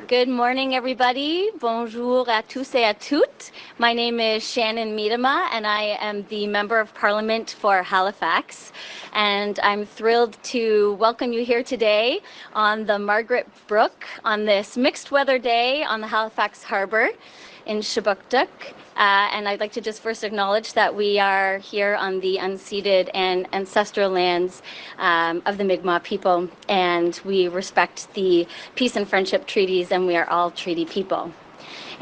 Good morning, everybody. Bonjour à tous et à toutes. My name is Shannon Miedema, and I am the Member of Parliament for Halifax. And I'm thrilled to welcome you here today on the Margaret Brook on this mixed weather day on the Halifax Harbour in Shubucktuk. And I'd like to just first acknowledge that we are here on the unceded and ancestral lands of the Mi'kmaq people, and we respect the peace and friendship treaties, and we are all treaty people.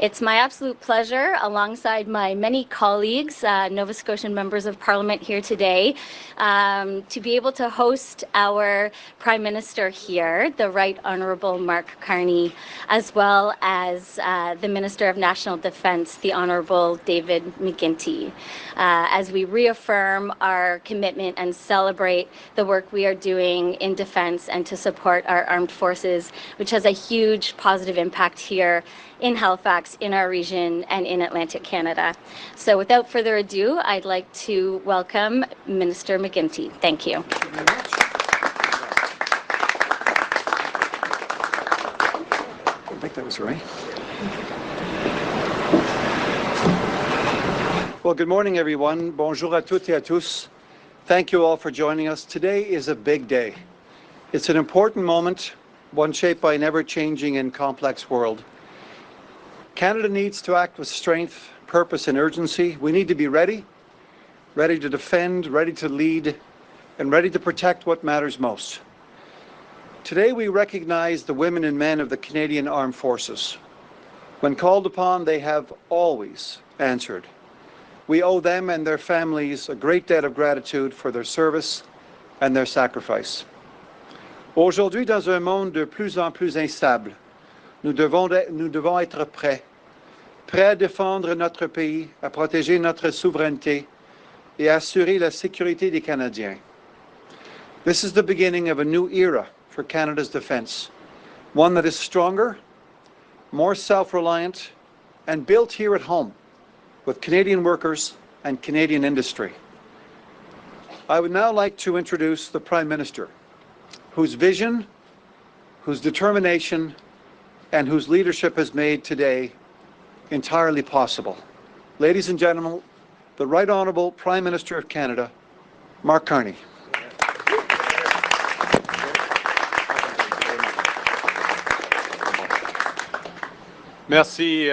It's my absolute pleasure, alongside my many colleagues, Nova Scotian members of Parliament here today, to be able to host our Prime Minister here, the Right Honourable Mark Carney, as well as the Minister of National Defence, the Honourable David McGuinty, as we reaffirm our commitment and celebrate the work we are doing in defence and to support our armed forces, which has a huge positive impact here in Halifax, in our region, and in Atlantic Canada. So without further ado, I'd like to welcome Minister McGuinty. Thank you. Thank you very much. I think that was right. Well, good morning, everyone. Bonjour à toutes et à tous. Thank you all for joining us. Today is a big day. It's an important moment, one shaped by an ever-changing and complex world. Canada needs to act with strength, purpose, and urgency. We need to be ready to defend, ready to lead, and ready to protect what matters most. Today, we recognize the women and men of the Canadian Armed Forces. When called upon, they have always answered. We owe them and their families a great debt of gratitude for their service and their sacrifice. Aujourd'hui, dans un monde de plus en plus instable, nous devons être prêts à défendre notre pays, à protéger notre souveraineté et à assurer la sécurité des Canadiens. This is the beginning of a new era for Canada's defence, one that is stronger, more self-reliant, and built here at home with Canadian workers and Canadian industry. I would now like to introduce the Prime Minister, whose vision, whose determination, and whose leadership has made today entirely possible. Ladies and gentlemen, the Right Honourable Prime Minister of Canada, Mark Carney. Merci,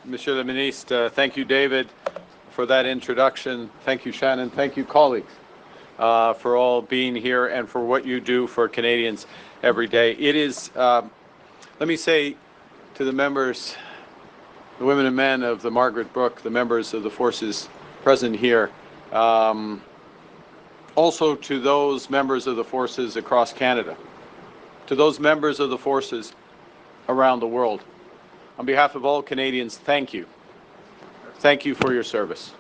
Monsieur le Ministre. Thank you, David, for that introduction. Thank you, Shannon. Thank you, colleagues, for all being here and for what you do for Canadians every day. It is, let me say to the members, the women and men of the Margaret Brook, the members of the forces present here, also to those members of the forces across Canada, to those members of the forces around the world. On behalf of all Canadians, thank you. Thank you for your service.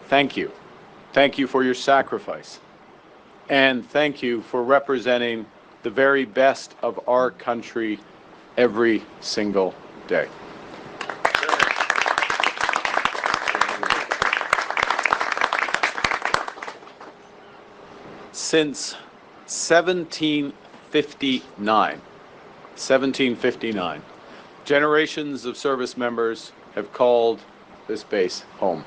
Thank you. Thank you for your sacrifice. And thank you for representing the very best of our country every single day. Since 1759, generations of service members have called this base home.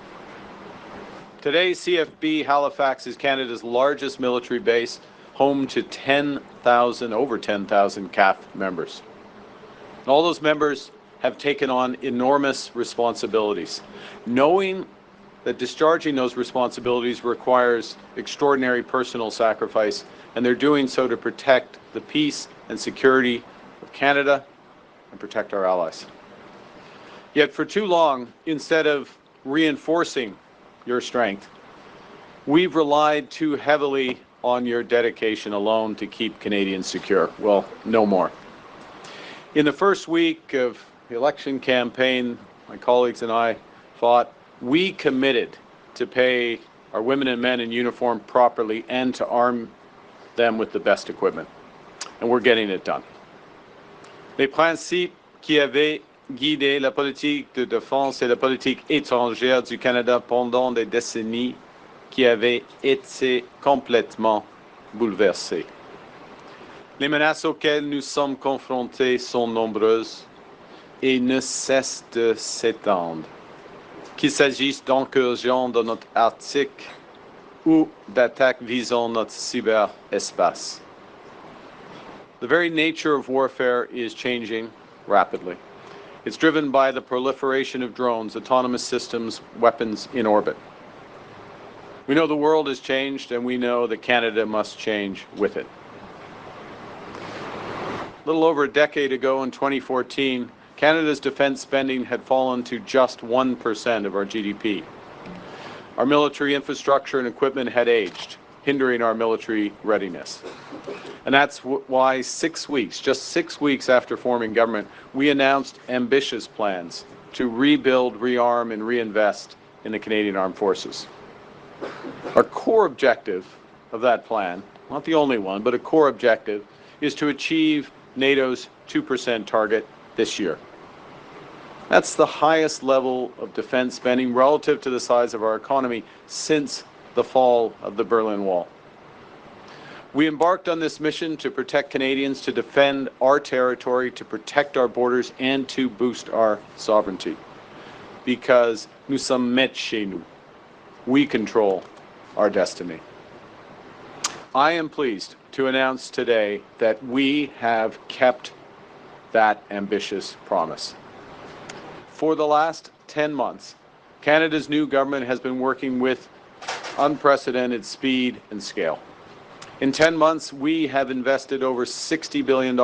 Today, CFB Halifax is Canada's largest military base, home to over 10,000 CAF members. And all those members have taken on enormous responsibilities, knowing that discharging those responsibilities requires extraordinary personal sacrifice, and they're doing so to protect the peace and security of Canada and protect our allies. Yet for too long, instead of reinforcing your strength, we've relied too heavily on your dedication alone to keep Canadians secure. Well, no more. In the first week of the election campaign, my colleagues and I fought. We committed to pay our women and men in uniform properly and to arm them with the best equipment. And we're getting it done. Les principes qui avaient guidé la politique de défense et la politique étrangère du Canada pendant des décennies qui avaient été complètement bouleversés. Les menaces auxquelles nous sommes confrontés sont nombreuses et ne cessent de s'étendre. Qu'il s'agisse d'incursions dans notre Arctique ou d'attaques visant notre cyberespace. The very nature of warfare is changing rapidly. It's driven by the proliferation of drones, autonomous systems, weapons in orbit. We know the world has changed, and we know that Canada must change with it. A little over a decade ago, in 2014, Canada's defense spending had fallen to just 1% of our GDP. Our military infrastructure and equipment had aged, hindering our military readiness. And that's why just 6 weeks after forming government, we announced ambitious plans to rebuild, rearm, and reinvest in the Canadian Armed Forces. Our core objective of that plan, not the only one, but a core objective, is to achieve NATO's 2% target this year. That's the highest level of defense spending relative to the size of our economy since the fall of the Berlin Wall. We embarked on this mission to protect Canadians, to defend our territory, to protect our borders, and to boost our sovereignty. Because nous sommes maîtres chez nous. We control our destiny. I am pleased to announce today that we have kept that ambitious promise. For the last 10 months, Canada's new government has been working with unprecedented speed and scale. In 10 months, we have invested over $60 billion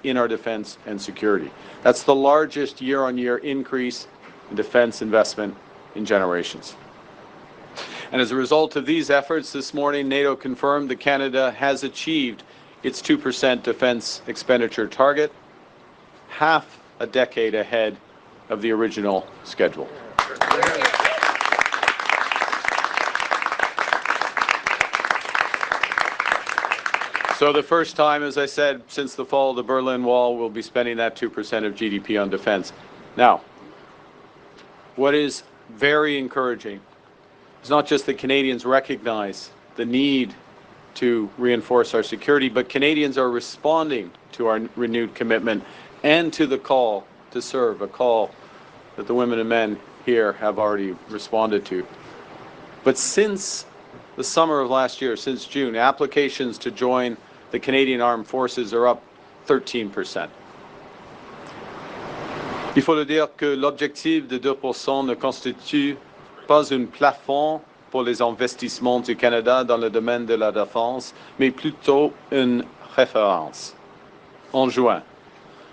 in our defense and security. That's the largest year-on-year increase in defense investment in generations. And as a result of these efforts, this morning, NATO confirmed that Canada has achieved its 2% defense expenditure target, half a decade ahead of the original schedule. So the first time, as I said, since the fall of the Berlin Wall, we'll be spending that 2% of GDP on defense. Now, what is very encouraging is not just that Canadians recognize the need to reinforce our security, but Canadians are responding to our renewed commitment and to the call to serve, a call that the women and men here have already responded to. But since the summer of last year, since June, applications to join the Canadian Armed Forces are up 13%. Il faut le dire que l'objectif de 2% ne constitue pas un plafond pour les investissements du Canada dans le domaine de la défense, mais plutôt une référence. En juin,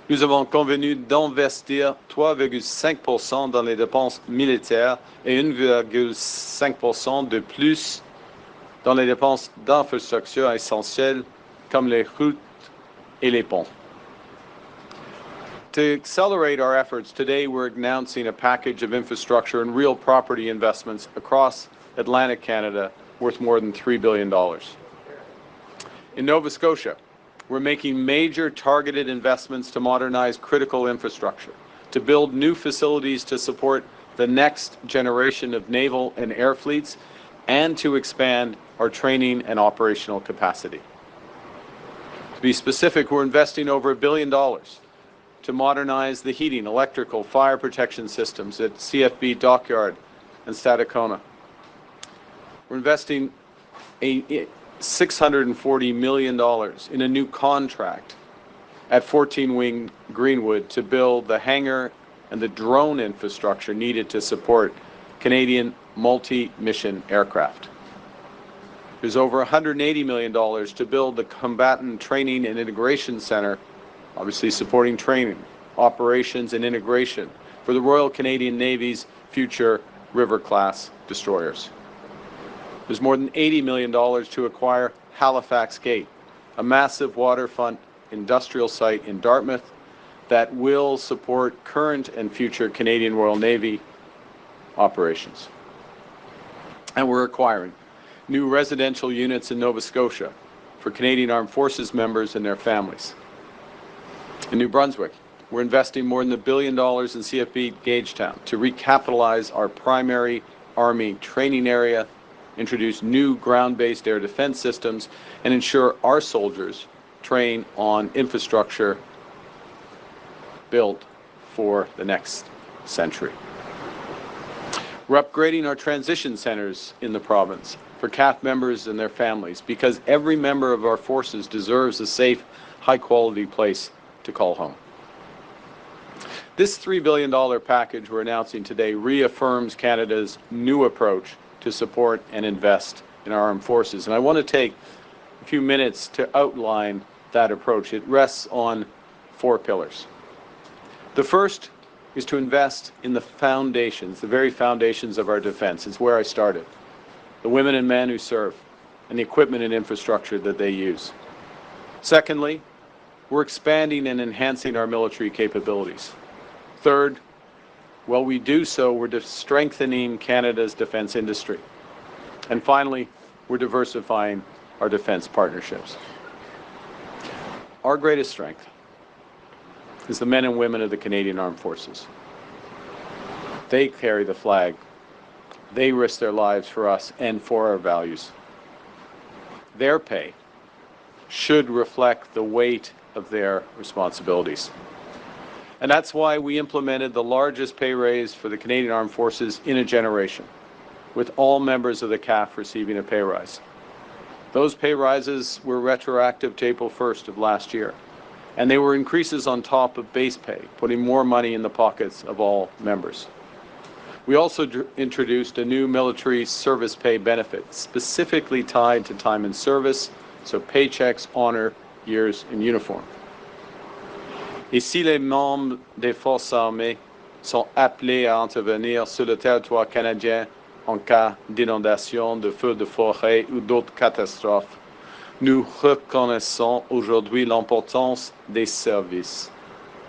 nous avons convenu d'investir 3,5% dans les dépenses militaires et 1,5% de plus dans les dépenses d'infrastructures essentielles comme les routes et les ponts. To accelerate our efforts, today we're announcing a package of infrastructure and real property investments across Atlantic Canada worth more than $3 billion. In Nova Scotia, we're making major targeted investments to modernize critical infrastructure, to build new facilities to support the next generation of naval and air fleets, and to expand our training and operational capacity. To be specific, we're investing over $1 billion to modernize the heating, electrical, fire protection systems at CFB Dockyard and Stadacona. We're investing $640 million in a new contract at 14 Wing Greenwood to build the hangar and the drone infrastructure needed to support Canadian multi-mission aircraft. There's over $180 million to build the Combatant Training and Integration Centre, obviously supporting training, operations, and integration for the Royal Canadian Navy's future River-class destroyers. There's more than $80 million to acquire Halifax Gate, a massive waterfront industrial site in Dartmouth that will support current and future Canadian Royal Navy operations. And we're acquiring new residential units in Nova Scotia for Canadian Armed Forces members and their families. In New Brunswick, we're investing more than $1 billion in CFB Gagetown to recapitalize our primary Army training area, introduce new ground-based air defense systems, and ensure our soldiers train on infrastructure built for the next century. We're upgrading our transition centers in the province for CAF members and their families, because every member of our forces deserves a safe, high-quality place to call home. This $3 billion package we're announcing today reaffirms Canada's new approach to support and invest in our armed forces. And I want to take a few minutes to outline that approach. It rests on 4 pillars. The first is to invest in the foundations, the very foundations of our defense. It's where I started. The women and men who serve, and the equipment and infrastructure that they use. Secondly, we're expanding and enhancing our military capabilities. Third, while we do so, we're strengthening Canada's defense industry. And finally, we're diversifying our defense partnerships. Our greatest strength is the men and women of the Canadian Armed Forces. They carry the flag. They risk their lives for us and for our values. Their pay should reflect the weight of their responsibilities. And that's why we implemented the largest pay raise for the Canadian Armed Forces in a generation, with all members of the CAF receiving a pay rise. Those pay rises were retroactive to April 1st of last year, and they were increases on top of base pay, putting more money in the pockets of all members. We also introduced a new military service pay benefit, specifically tied to time in service, so paychecks honor years in uniform. Et si les membres des forces armées sont appelés à intervenir sur le territoire canadien en cas d'inondation, de feux de forêt ou d'autres catastrophes, nous reconnaissons aujourd'hui l'importance des services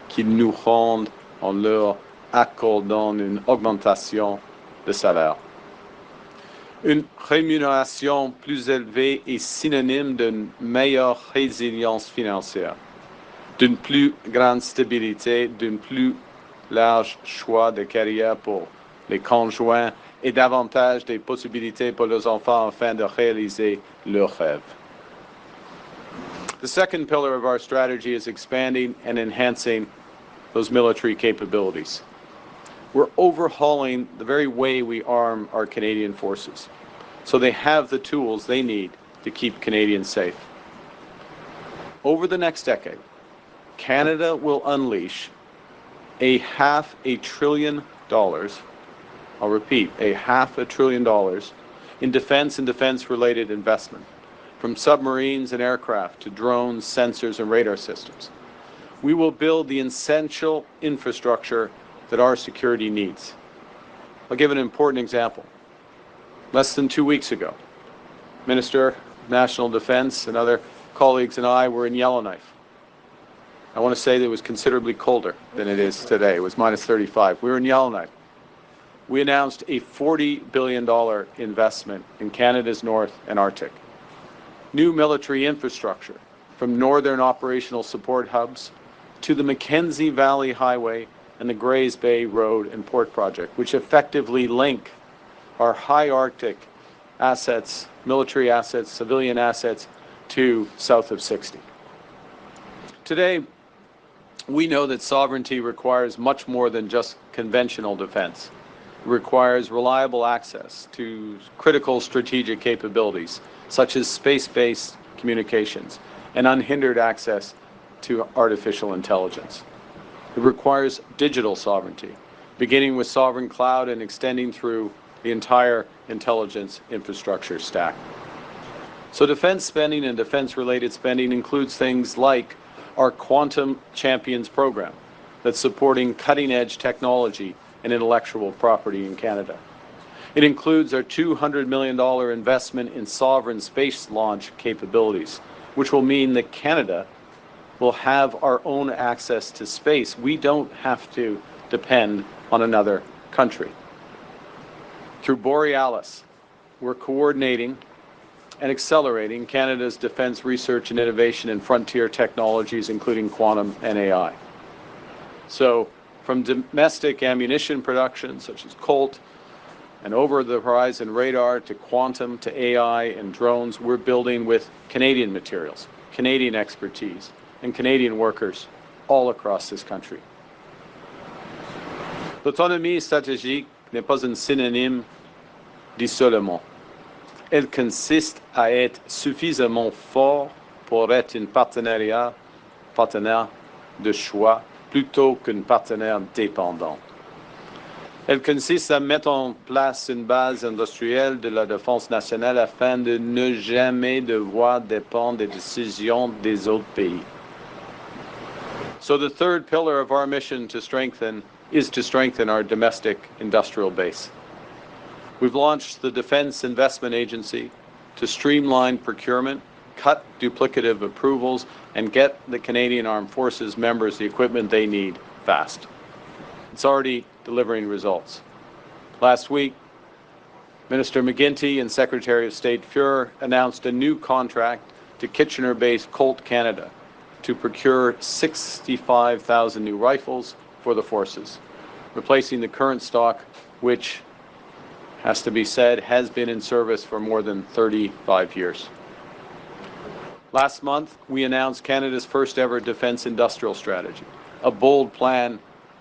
qu'ils nous rendent en leur accordant une augmentation de salaire. Une rémunération plus élevée est synonyme d'une meilleure résilience financière, d'une plus grande stabilité, d'un plus large choix de carrière pour les conjoints et davantage de possibilités pour les enfants afin de réaliser leurs rêves. The second pillar of our strategy is expanding and enhancing those military capabilities. We're overhauling the very way we arm our Canadian forces, so they have the tools they need to keep Canadians safe. Over the next decade, Canada will unleash $500 billion, I'll repeat, $500 billion in defense and defense-related investment, from submarines and aircraft to drones, sensors, and radar systems. We will build the essential infrastructure that our security needs. I'll give an important example. Less than 2 weeks ago, Minister of National Defense and other colleagues and I were in Yellowknife. I want to say that it was considerably colder than it is today. It was minus 35. We were in Yellowknife. We announced a $40 billion investment in Canada's North and Arctic. New military infrastructure, from northern operational support hubs to the Mackenzie Valley Highway and the Grays Bay Road and Port Project, which effectively link our high Arctic assets, military assets, civilian assets, to south of 60. Today, we know that sovereignty requires much more than just conventional defense. It requires reliable access to critical strategic capabilities, such as space-based communications and unhindered access to artificial intelligence. It requires digital sovereignty, beginning with sovereign cloud and extending through the entire intelligence infrastructure stack. So defense spending and defense-related spending includes things like our Quantum Champions program that's supporting cutting-edge technology and intellectual property in Canada. It includes our $200 million investment in sovereign space launch capabilities, which will mean that Canada will have our own access to space. We don't have to depend on another country. Through Borealis, we're coordinating and accelerating Canada's defense research and innovation in frontier technologies, including quantum and AI. So from domestic ammunition production, such as Colt, and over-the-horizon radar to quantum to AI and drones, we're building with Canadian materials Canadian expertise, and Canadian workers all across this country. L'autonomie stratégique n'est pas un synonyme d'isolement. Elle consiste à être suffisamment fort pour être un partenaire de choix plutôt qu'un partenaire dépendant. Elle consiste à mettre en place une base industrielle de la défense nationale afin de ne jamais devoir dépendre des décisions des autres pays. So the third pillar of our mission is to strengthen our domestic industrial base. We've launched the Defense Investment Agency to streamline procurement, cut duplicative approvals, and get the Canadian Armed Forces members the equipment they need fast. It's already delivering results. Last week, Minister McGuinty and Secretary of State Fuhrer announced a new contract to Kitchener-based Colt Canada to procure 65,000 new rifles for the forces, replacing the current stock, which, has to be said, has been in service for more than 35 years. Last month, we announced Canada's first ever defense industrial strategy, a bold plan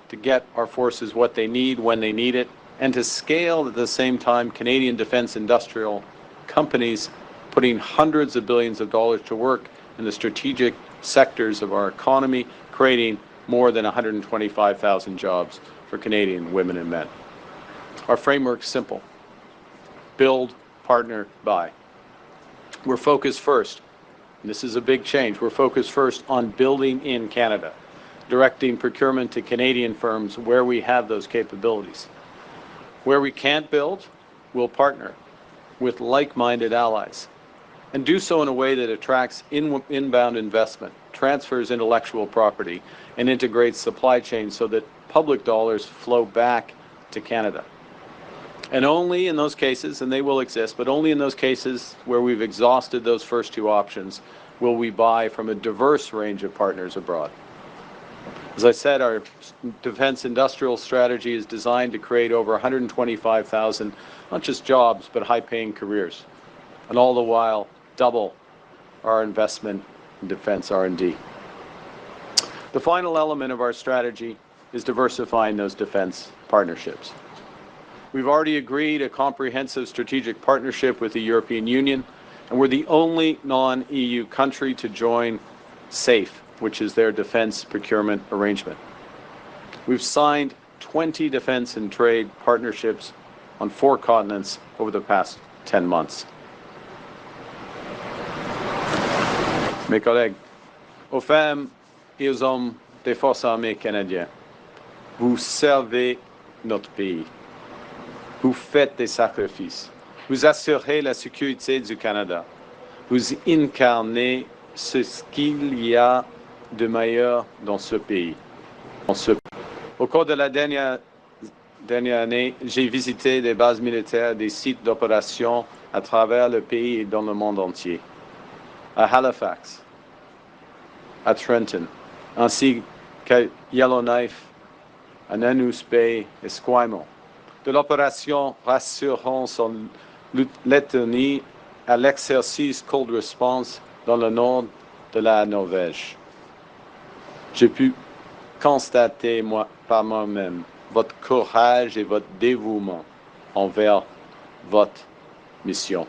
to get our forces what they need when they need it, and to scale at the same time Canadian defense industrial companies putting hundreds of billions of dollars to work in the strategic sectors of our economy, creating more than 125,000 jobs for Canadian women and men. Our framework's simple. Build, partner, buy. We're focused first, and this is a big change, we're focused first on building in Canada, directing procurement to Canadian firms where we have those capabilities. Where we can't build, we'll partner with like-minded allies, and do so in a way that attracts inbound investment, transfers intellectual property, and integrates supply chains so that public dollars flow back to Canada. And only in those cases, and they will exist, but only in those cases where we've exhausted those first two options will we buy from a diverse range of partners abroad. As I said, our defense industrial strategy is designed to create over 125,000, not just jobs, but high-paying careers, and all the while double our investment in defense R&D. The final element of our strategy is diversifying those defense partnerships. We've already agreed a comprehensive strategic partnership with the European Union, and we're the only non-EU country to join SAFE, which is their defense procurement arrangement. We've signed 20 defense and trade partnerships on 4 continents over the past 10 months. Mes collègues, aux femmes et aux hommes des forces armées canadiennes, vous servez notre pays. Vous faites des sacrifices. Vous assurez la sécurité du Canada. Vous incarnez ce qu'il y a de meilleur dans ce pays. Au cours de la dernière année, j'ai visité des bases militaires, des sites d'opération à travers le pays et dans le monde entier. À Halifax, à Trenton, ainsi qu'à Yellowknife, à Nanu's Bay et Esquimalt. De l'opération rassurant son Lettonie à l'exercice Cold Response dans le nord de la Norvège. J'ai pu constater par moi-même votre courage et votre dévouement envers votre mission.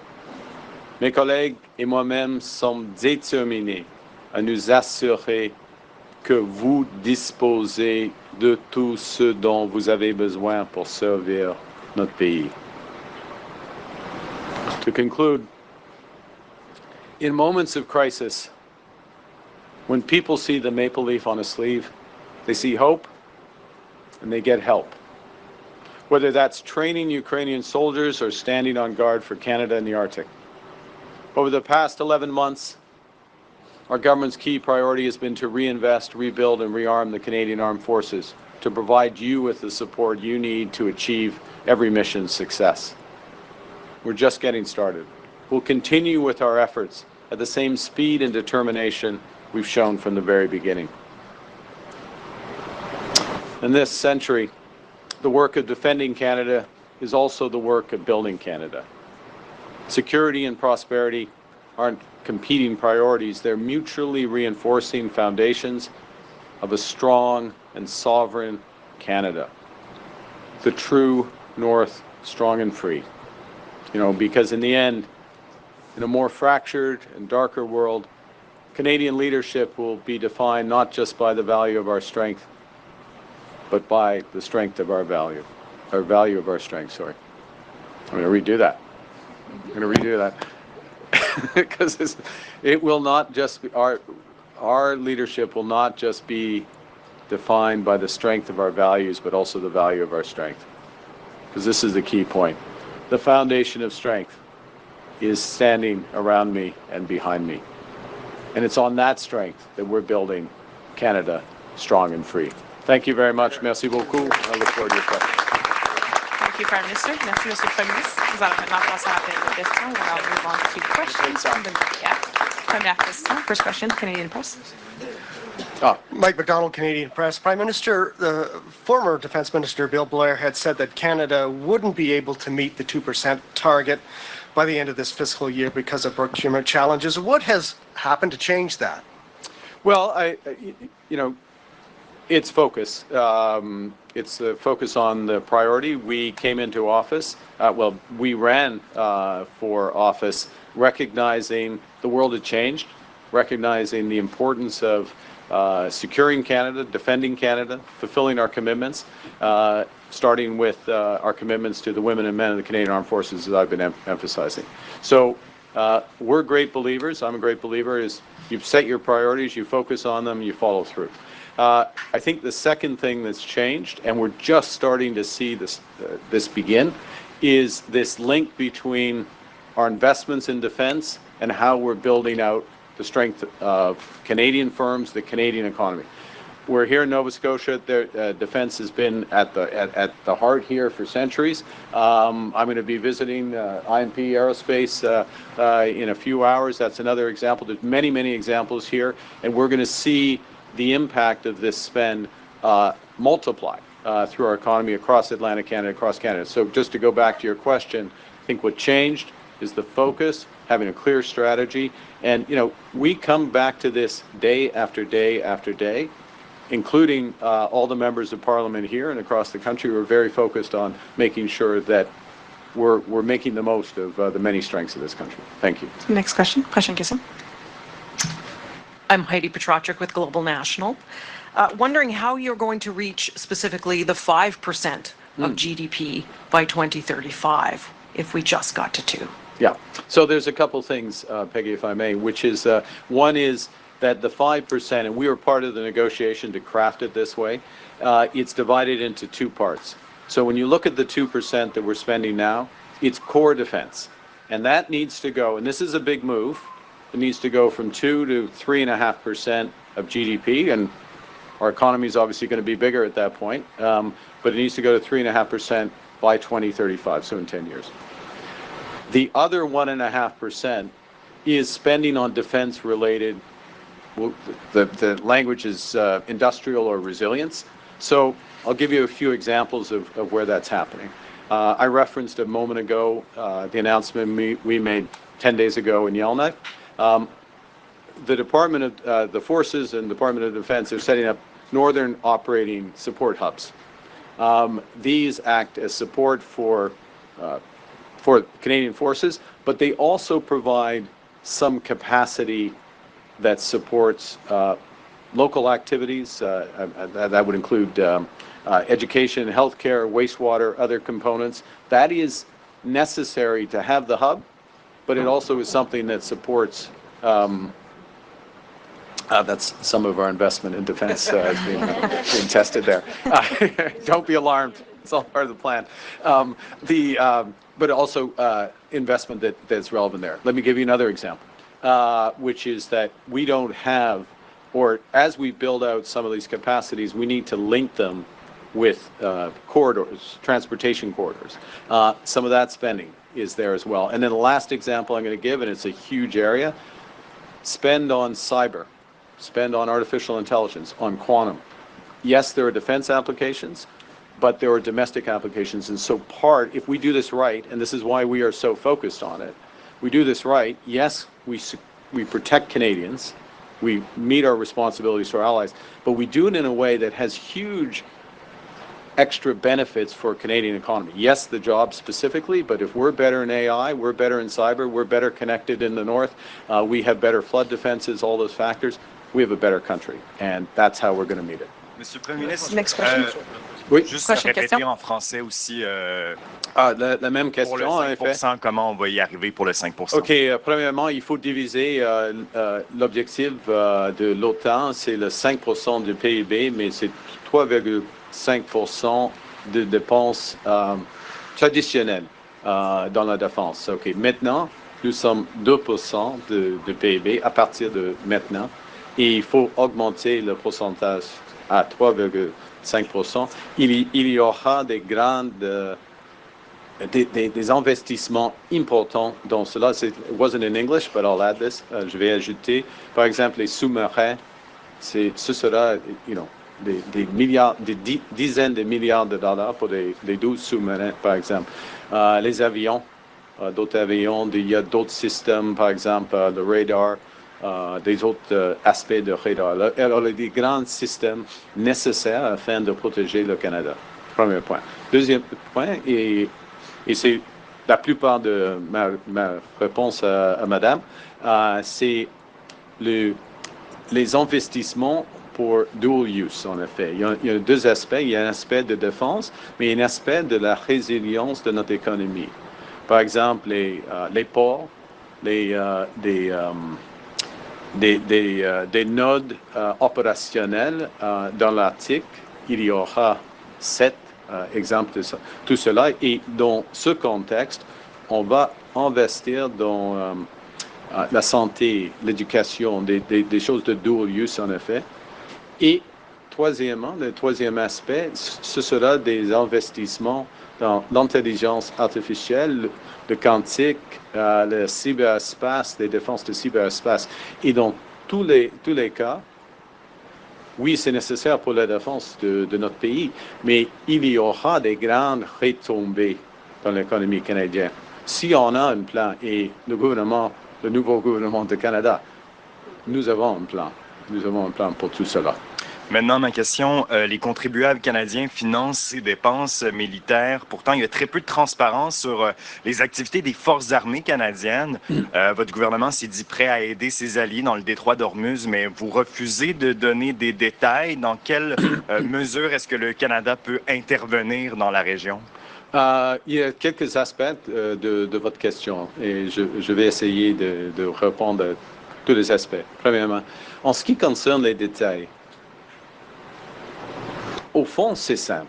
Mes collègues et moi-même sommes déterminés à nous assurer que vous disposez de tout ce dont vous avez besoin pour servir notre pays. To conclude, in moments of crisis, when people see the maple leaf on a sleeve, they see hope and they get help. Whether that's training Ukrainian soldiers or standing on guard for Canada in the Arctic. Over the past 11 months, our government's key priority has been to reinvest, rebuild, and rearm the Canadian Armed Forces to provide you with the support you need to achieve every mission's success. We're just getting started. We'll continue with our efforts at the same speed and determination we've shown from the very beginning. In this century, the work of defending Canada is also the work of building Canada. Security and prosperity aren't competing priorities. They're mutually reinforcing foundations of a strong and sovereign Canada, the true North, strong and free. You know, because in the end, in a more fractured and darker world, Canadian leadership will be defined not just by the value of our strength, but by the strength of our value, of our strength, sorry. I'm going to redo that. Because it will not just be, our leadership will not just be defined by the strength of our values, but also the value of our strength. Because this is the key point. The foundation of strength is standing around me and behind me. And it's on that strength that we're building Canada strong and free. Thank you very much. Merci beaucoup. I look forward to your questions. Thank you, Prime Minister. Merci, Monsieur le Premier ministre. Nous allons maintenant passer à la période de questions. We'll now move on to questions from the media. Première question. First question, Canadian Press. Mike McDonald, Canadian Press. Prime Minister, the former Defence Minister Bill Blair had said that Canada wouldn't be able to meet the 2% target by the end of this fiscal year because of procurement challenges. What has happened to change that? Well, it's focus. It's the focus on the priority. We came into office, we ran for office recognizing the world had changed, recognizing the importance of securing Canada, defending Canada, fulfilling our commitments, starting with our commitments to the women and men of the Canadian Armed Forces, as I've been emphasizing. So we're great believers. I'm a great believer is you set your priorities, you focus on them, you follow through. I think the second thing that's changed, and we're just starting to see this begin, is this link between our investments in defense and how we're building out the strength of Canadian firms, the Canadian economy. We're here in Nova Scotia. Defense has been at the heart here for centuries. I'm going to be visiting INP Aerospace in a few hours. That's another example. There's many, many examples here, and we're going to see the impact of this spend multiply through our economy across Atlantic Canada, across Canada. So just to go back to your question, I think what changed is the focus, having a clear strategy, and we come back to this day after day after day, including all the members of Parliament here and across the country. We're very focused on making sure that we're making the most of the many strengths of this country. Thank you. Next question, Kissing. I'm Heidi Petrachik with Global National. Wondering how you're going to reach specifically the 5% of GDP by 2035 if we just got to 2%. Yeah. So there's a couple things, Peggy, if I may, which is one is that the 5%, and we were part of the negotiation to craft it this way, it's divided into two parts. So when you look at the 2% that we're spending now, it's core defense. And that needs to go, and this is a big move, it needs to go from 2 to 3.5% of GDP, and our economy is obviously going to be bigger at that point, but it needs to go to 3.5% by 2035, so in 10 years. The other 1.5% is spending on defense-related, well, the language is industrial or resilience. So I'll give you a few examples of where that's happening. I referenced a moment ago the announcement we made 10 days ago in Yellowknife. The Department of the Forces and Department of Defense are setting up northern operating support hubs. These act as support for Canadian Forces, but they also provide some capacity that supports local activities. That would include education, healthcare, wastewater, other components. That is necessary to have the hub, but it also is something that supports that's some of our investment in defense being tested there. Don't be alarmed. It's all part of the plan. But also investment that's relevant there. Let me give you another example, which is that we don't have, or as we build out some of these capacities, we need to link them with corridors, transportation corridors. Some of that spending is there as well. And then the last example I'm going to give, and it's a huge area, spend on cyber, spend on artificial intelligence, on quantum. Yes, there are defense applications, but there are domestic applications. And so if we do this right, and this is why we are so focused on it, we do this right, yes, we we protect Canadians, we meet our responsibilities to our allies, but we do it in a way that has huge extra benefits for Canadian economy. Yes, the job specifically, but if we're better in AI, we're better in cyber, we're better connected in the north, we have better flood defenses, all those factors, we have a better country, and that's how we're going to meet it. Monsieur le Premier ministre, Next question. Oui. juste Prochaine répéter question. en français aussi La même pour le question, en effet. 5 comment on va y arriver pour le 5 OK, premièrement, il faut diviser l'objectif de l'OTAN, c'est le 5% du PIB, mais c'est 3,5% de dépenses traditionnelles dans la défense. OK, maintenant, nous sommes 2% de PIB à partir de maintenant, et il faut augmenter le pourcentage à 3,5%. Il y aura des investissements importants dans cela. It wasn't in English, but I'll add this. Je vais ajouter, par exemple, les sous-marins. Ce sera, des milliards, des dizaines de milliards de dollars pour des 12 sous-marins, par exemple. Les avions, d'autres avions, il y a d'autres systèmes, par exemple, le radar, des autres aspects de radar. Alors, il y a des grands systèmes nécessaires afin de protéger le Canada. Premier point. Deuxième point, et c'est la plupart de ma réponse à madame, c'est les investissements pour dual use, en effet. Il y a deux aspects. Il y a un aspect de défense, mais un aspect de la résilience de notre économie. Par exemple, les ports, des nodes opérationnels dans l'Arctique. Il y aura 7 exemples de tout cela. Et dans ce contexte, on va investir dans la santé, l'éducation, des choses de dual use, en effet. Et troisièmement, le troisième aspect, ce sera des investissements dans l'intelligence artificielle, le quantique, le cyberespace, les défenses de cyberespace. Et dans tous les cas, oui, c'est nécessaire pour la défense de notre pays, mais il y aura des grandes retombées dans l'économie canadienne. Si on a un plan, et le nouveau gouvernement du Canada, nous avons un plan. Nous avons un plan pour tout cela. Maintenant, ma question, les contribuables canadiens financent ces dépenses militaires. Pourtant, il y a très peu de transparence sur les activités des forces armées canadiennes. Votre gouvernement s'est dit prêt à aider ses alliés dans le détroit d'Ormuz, mais vous refusez de donner des détails. Dans quelle mesure est-ce que le Canada peut intervenir dans la région? Il y a quelques aspects de votre question et je vais essayer de répondre à tous les aspects. Premièrement, en ce qui concerne les détails, au fond, c'est simple.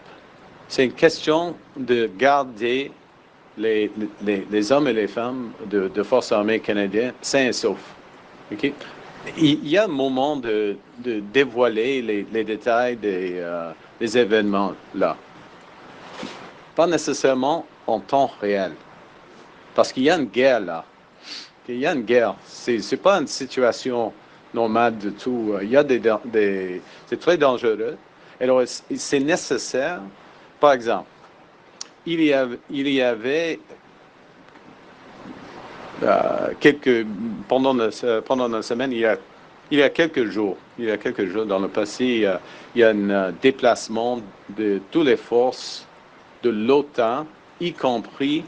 C'est une question de garder les hommes et les femmes de Forces armées canadiennes sains et saufs. Okay? Il y a un moment de dévoiler les détails des événements là. Pas nécessairement en temps réel. Parce qu'il y a une guerre là. Il y a une guerre. C'est pas une situation normale du tout. Il y a c'est très dangereux. Alors, c'est nécessaire. Par exemple, il y avait pendant la semaine, il y a quelques jours dans le passé, il y a un déplacement de toutes les forces de l'OTAN, y compris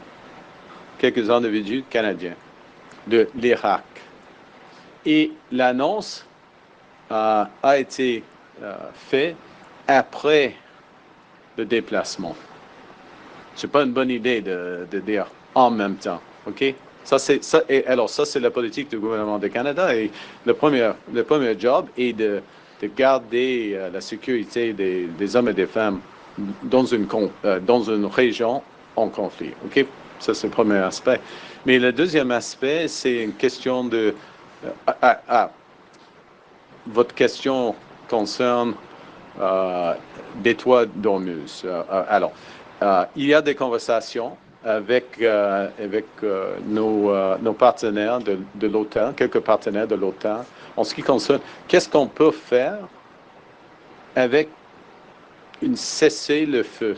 quelques individus canadiens de l'Irak. Et l'annonce a été faite après le déplacement. C'est pas une bonne idée de dire en même temps, OK? Alors ça, c'est la politique du gouvernement du Canada et le premier job est de garder la sécurité des hommes et des femmes dans une région en conflit, OK? Ça, c'est le premier aspect. Mais le deuxième aspect, c'est une question de... votre question concerne détroit d'Ormuz. Alors, il y a des conversations avec nos partenaires de l'OTAN, quelques partenaires de l'OTAN, en ce qui concerne qu'est-ce qu'on peut faire avec une cessez-le-feu.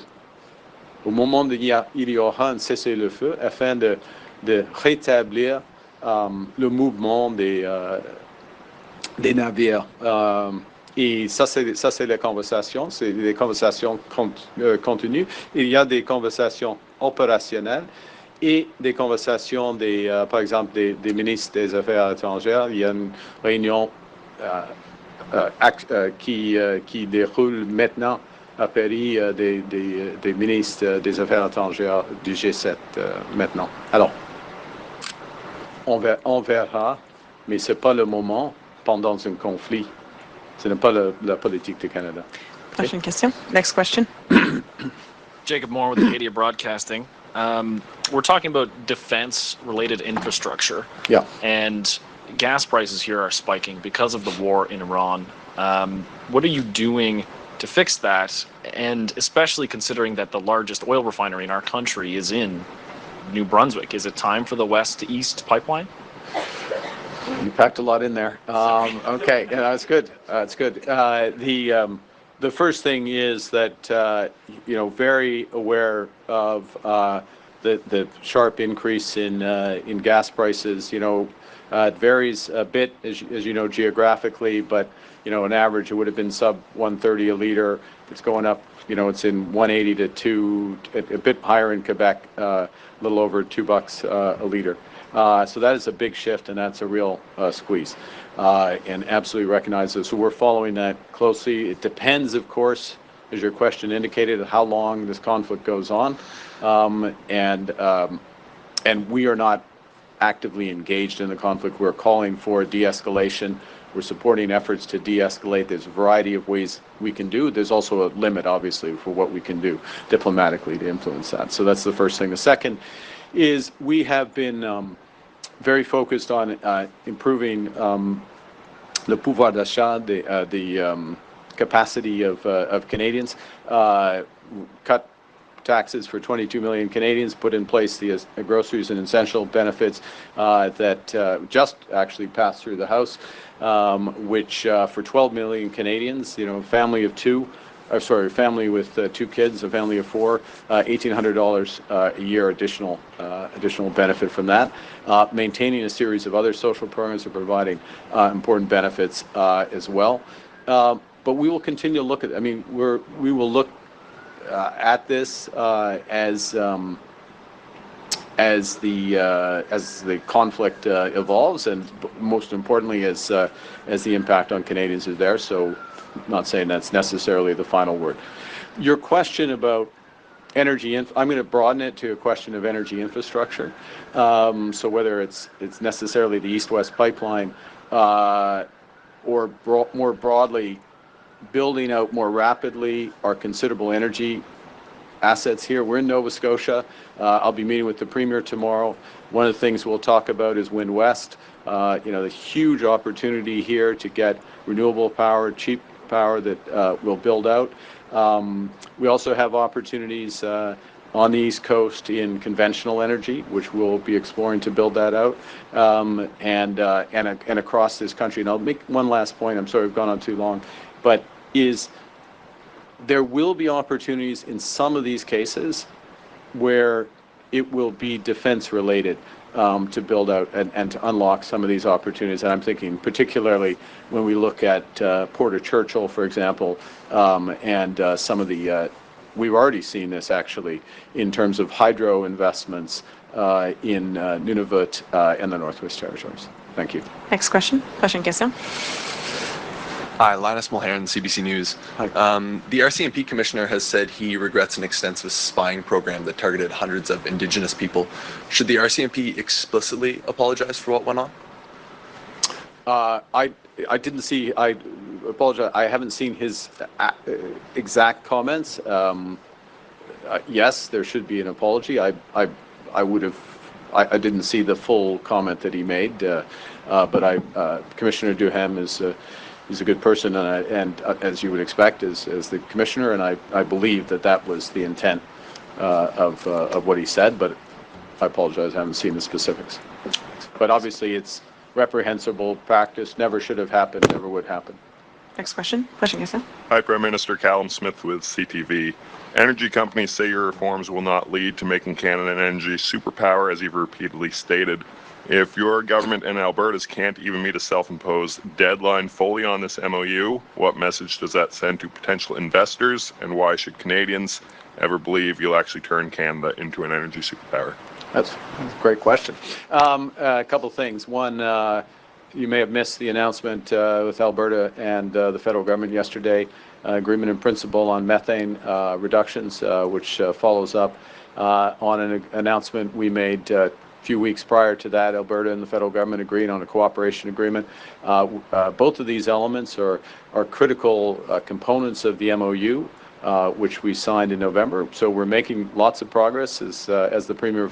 Au moment où il y aura un cessez-le-feu, afin de rétablir le mouvement des navires. Et ça, c'est les conversations continues. Il y a des conversations opérationnelles et des conversations, par exemple, des ministres des Affaires étrangères. Il y a une réunion qui déroule maintenant à Paris des ministres des Affaires étrangères du G7 maintenant. Alors, on verra, mais ce n'est pas le moment pendant un conflit. Ce n'est pas la politique du Canada. Prochaine question. Next question. Jacob Moore with Acadia Broadcasting. We're talking about defense-related infrastructure. Yeah. And gas prices here are spiking because of the war in Iran. What are you doing to fix that? And especially considering that the largest oil refinery in our country is in New Brunswick. Is it time for the west to east pipeline? You packed a lot in there. Okay, yeah, that's good. That's good. The first thing is that very aware of the sharp increase in gas prices. It varies a bit as you know geographically, but on average it would have been sub 130 a liter. It's going up. It's in 180 to 2, a bit higher in Quebec, a little over $2 a liter. So that is a big shift, and that's a real squeeze, and absolutely recognize this. So we're following that closely. It depends, of course, as your question indicated, how long this conflict goes on, and we are not actively engaged in the conflict. We're calling for de-escalation. We're supporting efforts to de-escalate. There's a variety of ways we can do. There's also a limit, obviously, for what we can do diplomatically to influence that. So that's the first thing. The second is we have been very focused on improving the pouvoir d'achat, the capacity of Canadians, cut taxes for 22 million Canadians, put in place the groceries and essential benefits that just actually passed through the House, which for 12 million Canadians, family with 2 kids, a family of 4, $1,800 a year additional benefit from that. Maintaining a series of other social programs are providing important benefits as well. But we will continue to look at. We will look at this as the conflict evolves, and most importantly, as the impact on Canadians is there. So, I'm not saying that's necessarily the final word. Your question about energy, I'm going to broaden it to a question of energy infrastructure. So whether it's necessarily the East-West pipeline or more broadly, building out more rapidly our considerable energy assets here. We're in Nova Scotia. I'll be meeting with the Premier tomorrow. One of the things we'll talk about is Wind West. The huge opportunity here to get renewable power, cheap power that will build out. We also have opportunities on the East Coast in conventional energy, which we'll be exploring to build that out, and across this country. And I'll make one last point. I'm sorry I've gone on too long, but there will be opportunities in some of these cases where it will be defense related to build out and to unlock some of these opportunities. And I'm thinking particularly when we look at Port of Churchill, for example, and some of the, we've already seen this actually in terms of hydro investments in Nunavut and the Northwest Territories. Thank you. Next question. Prochaine question. Hi, Linus Mulhern, CBC News. Hi. The RCMP commissioner has said he regrets an extensive spying program that targeted hundreds of Indigenous people. Should the RCMP explicitly apologize for what went on? I didn't see. I apologize. I haven't seen his exact comments. Yes, there should be an apology. I would have. I didn't see the full comment that he made, but Commissioner Duhem is. He's a good person, and as you would expect, as the commissioner, and I believe that was the intent of what he said, but I apologize, I haven't seen the specifics. But obviously it's reprehensible practice, never should have happened, never would happen. Next question. Question, yes, sir. Hi, Prime Minister Callum Smith with CTV. Energy companies say your reforms will not lead to making Canada an energy superpower, as you've repeatedly stated. If your government and Alberta's can't even meet a self-imposed deadline fully on this MOU, what message does that send to potential investors, and why should Canadians ever believe you'll actually turn Canada into an energy superpower? That's a great question. A couple things. One, you may have missed the announcement with Alberta and the federal government yesterday, agreement in principle on methane reductions, which follows up on an announcement we made few weeks prior to that. Alberta and the federal government agreed on a cooperation agreement. Both of these elements are critical components of the MOU, which we signed in November. So we're making lots of progress, as the Premier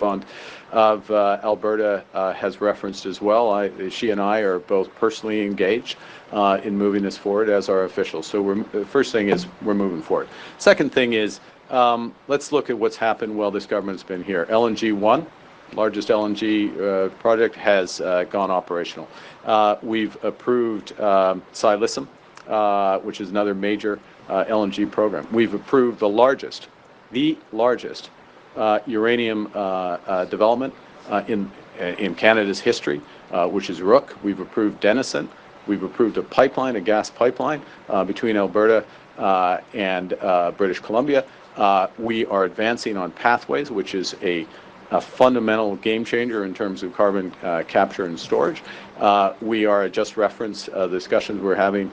of Alberta has referenced as well. She and I are both personally engaged in moving this forward as our officials. So the first thing is we're moving forward. Second thing is let's look at what's happened while this government's been here. LNG 1. Largest LNG project has gone operational. We've approved Silicim, which is another major LNG program. We've approved the largest uranium development in Canada's history, which is Rook. We've approved Denison. We've approved a pipeline, a gas pipeline between Alberta and British Columbia. We are advancing on Pathways, which is a fundamental game changer in terms of carbon capture and storage. We are just referenced the discussions we're having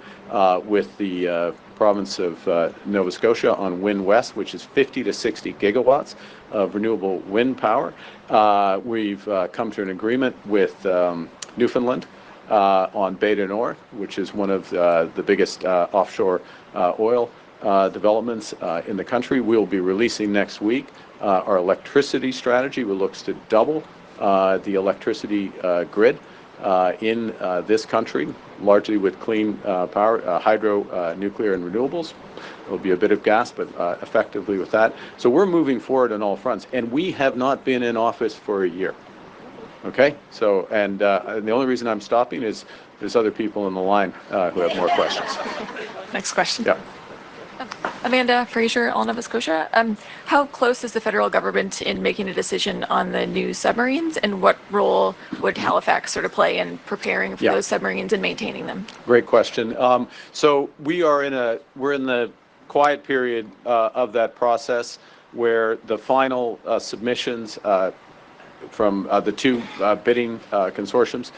with the province of Nova Scotia on Wind West, which is 50 to 60 gigawatts of renewable wind power. We've come to an agreement with Newfoundland on Beta North, which is one of the biggest offshore oil developments in the country. We'll be releasing next week our electricity strategy, which looks to double the electricity grid in this country, largely with clean power, hydro, nuclear, and renewables. There'll be a bit of gas, but effectively with that. So we're moving forward on all fronts, and we have not been in office for a year. Okay? So, and the only reason I'm stopping is there's other people in the line who have more questions. Next question. Yeah. Amanda Fraser, all Nova Scotia. How close is the federal government in making a decision on the new submarines, and what role would Halifax sort of play in preparing for those submarines and maintaining them? Great question. So we're in the quiet period of that process where the final submissions from the two bidding consortiums,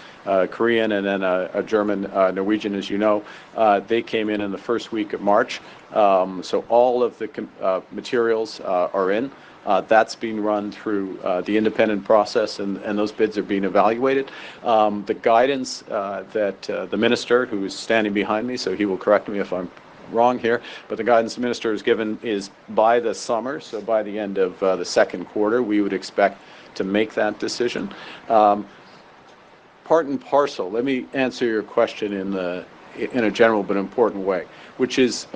Korean and then a German, Norwegian, as you know, they came in the first week of March. So all of the materials are in. That's being run through the independent process, and those bids are being evaluated. The guidance that the minister, who is standing behind me, so he will correct me if I'm wrong here, but the guidance the minister has given is by the summer, so by the end of the second quarter, we would expect to make that decision. Part and parcel, let me answer your question in a general but important way, which is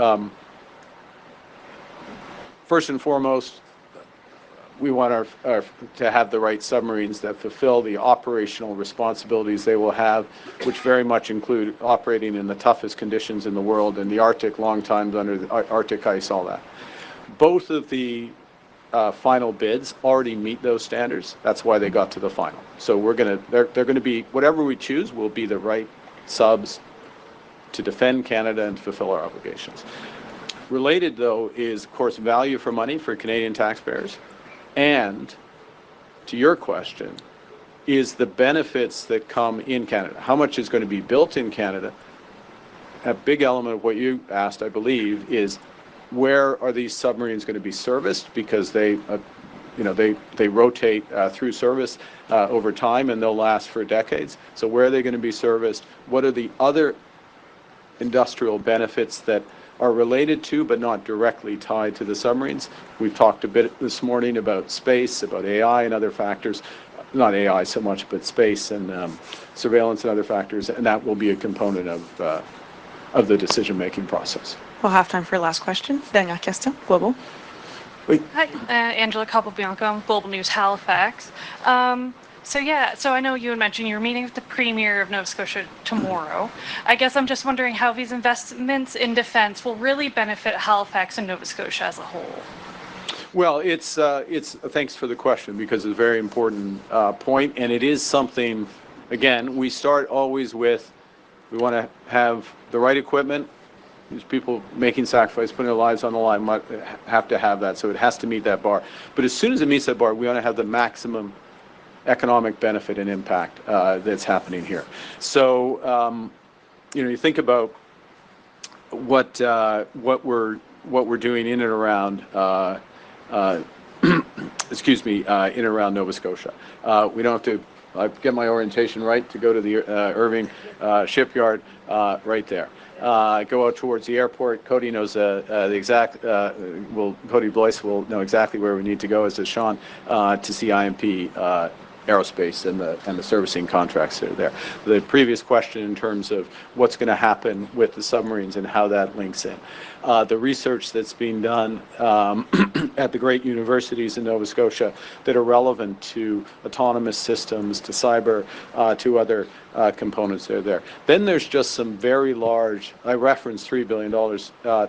first and foremost, we want to have the right submarines that fulfill the operational responsibilities they will have, which very much include operating in the toughest conditions in the world, in the Arctic, long times under the Arctic ice, all that. Both of the final bids already meet those standards. That's why they got to the final. So they're going to be, whatever we choose will be the right subs to defend Canada and to fulfill our obligations. Related, though, is, of course, value for money for Canadian taxpayers. And to your question, is the benefits that come in Canada. How much is going to be built in Canada? A big element of what you asked, I believe, is where are these submarines going to be serviced? Because they rotate through service over time, and they'll last for decades. So where are they going to be serviced? What are the other industrial benefits that are related to but not directly tied to the submarines? We've talked a bit this morning about space, about AI and other factors. Not AI so much, but space and surveillance and other factors, and that will be a component of the decision-making process. We'll have time for your last question. Dernière question, Global. Hi, Angela Capobianco, Global News, Halifax. So I know you had mentioned you're meeting with the Premier of Nova Scotia tomorrow. I guess I'm just wondering how these investments in defense will really benefit Halifax and Nova Scotia as a whole. Well, it's thanks for the question because it's a very important point, and it is something. Again, we start always with we want to have the right equipment. These people making sacrifice, putting their lives on the line, might have to have that, so it has to meet that bar. But as soon as it meets that bar, we want to have the maximum economic benefit and impact that's happening here. So, you think about what we're doing in and around, excuse me, in and around Nova Scotia. We don't have to. I get my orientation right to go to the Irving shipyard right there. Go out towards the airport. Cody knows the exact. Cody Blois will know exactly where we need to go, as does Sean, to see IMP Aerospace and the servicing contracts that are there. The previous question in terms of what's going to happen with the submarines and how that links in. The research that's being done at the great universities in Nova Scotia that are relevant to autonomous systems, to cyber, to other components that are there. Then there's just some very large, I referenced $3 billion.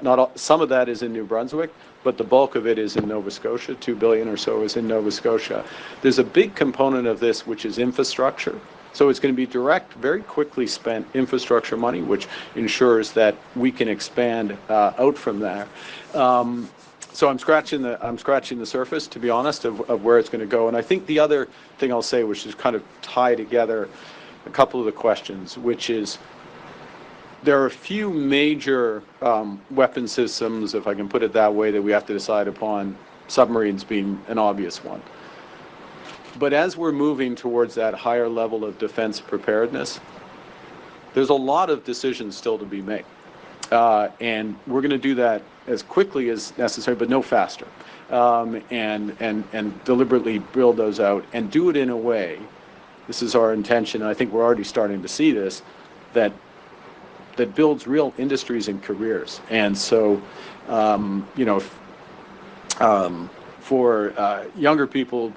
Not all, some of that is in New Brunswick, but the bulk of it is in Nova Scotia. $2 billion or so is in Nova Scotia. There's a big component of this which is infrastructure. So it's going to be direct, very quickly spent infrastructure money, which ensures that we can expand out from there. So I'm scratching the surface, to be honest, of where it's going to go. And I think the other thing I'll say, which is kind of tie together a couple of the questions, which is there are a few major weapon systems, if I can put it that way, that we have to decide upon, submarines being an obvious one. But as we're moving towards that higher level of defense preparedness, there's a lot of decisions still to be made. And we're going to do that as quickly as necessary, but no faster. And deliberately build those out and do it in a way, this is our intention, and I think we're already starting to see this, that builds real industries and careers. And so, for younger people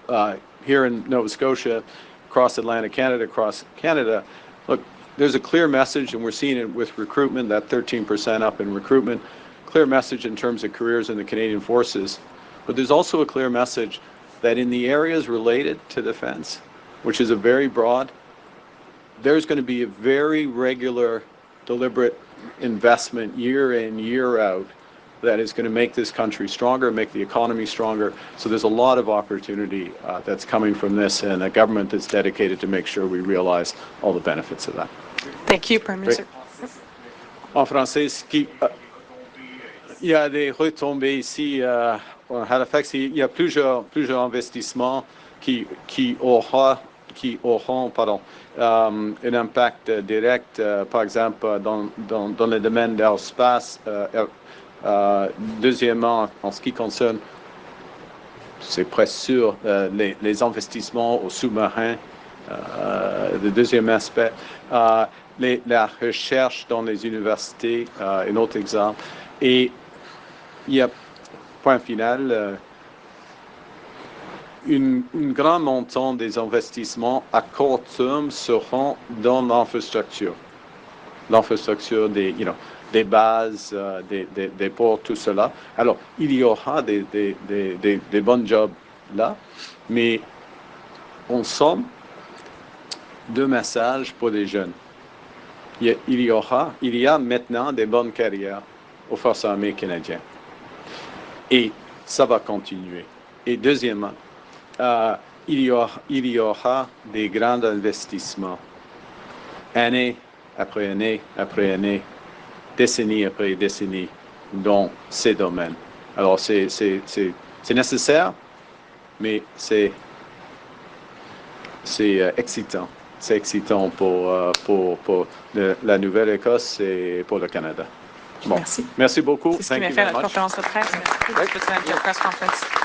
here in Nova Scotia, across Atlantic Canada, look, there's a clear message, and we're seeing it with recruitment, that 13% up in recruitment, clear message in terms of careers in the Canadian Forces. But there's also a clear message that in the areas related to defense, which is a very broad, there's going to be a very regular, deliberate investment year in, year out that is going to make this country stronger, make the economy stronger. So there's a lot of opportunity that's coming from this, and a government that's dedicated to make sure we realize all the benefits of that. Thank you, Prime Minister. En français, il y a des retombées ici à Halifax. Il y a plusieurs investissements qui auront un impact direct, par exemple, dans le domaine de l'espace. Deuxièmement, en ce qui concerne, c'est presque sûr, les investissements aux sous-marins, le deuxième aspect. La recherche dans les universités, un autre exemple. Et il y a, point final, un grand montant des investissements à court terme seront dans l'infrastructure. L'infrastructure des bases, des ports, tout cela. Alors, il y aura des bons jobs là, mais en somme, deux messages pour les jeunes. Il y a maintenant des bonnes carrières aux forces armées canadiennes. Et ça va continuer. Et deuxièmement, il y aura des grands investissements, année après année après année, décennie après décennie, dans ces domaines. Alors, c'est nécessaire, mais c'est excitant. C'est excitant pour la Nouvelle-Écosse et pour le Canada. Bon. Merci. Merci beaucoup. C'est ce qui m'a fait la conférence de presse. Merci. Press conference.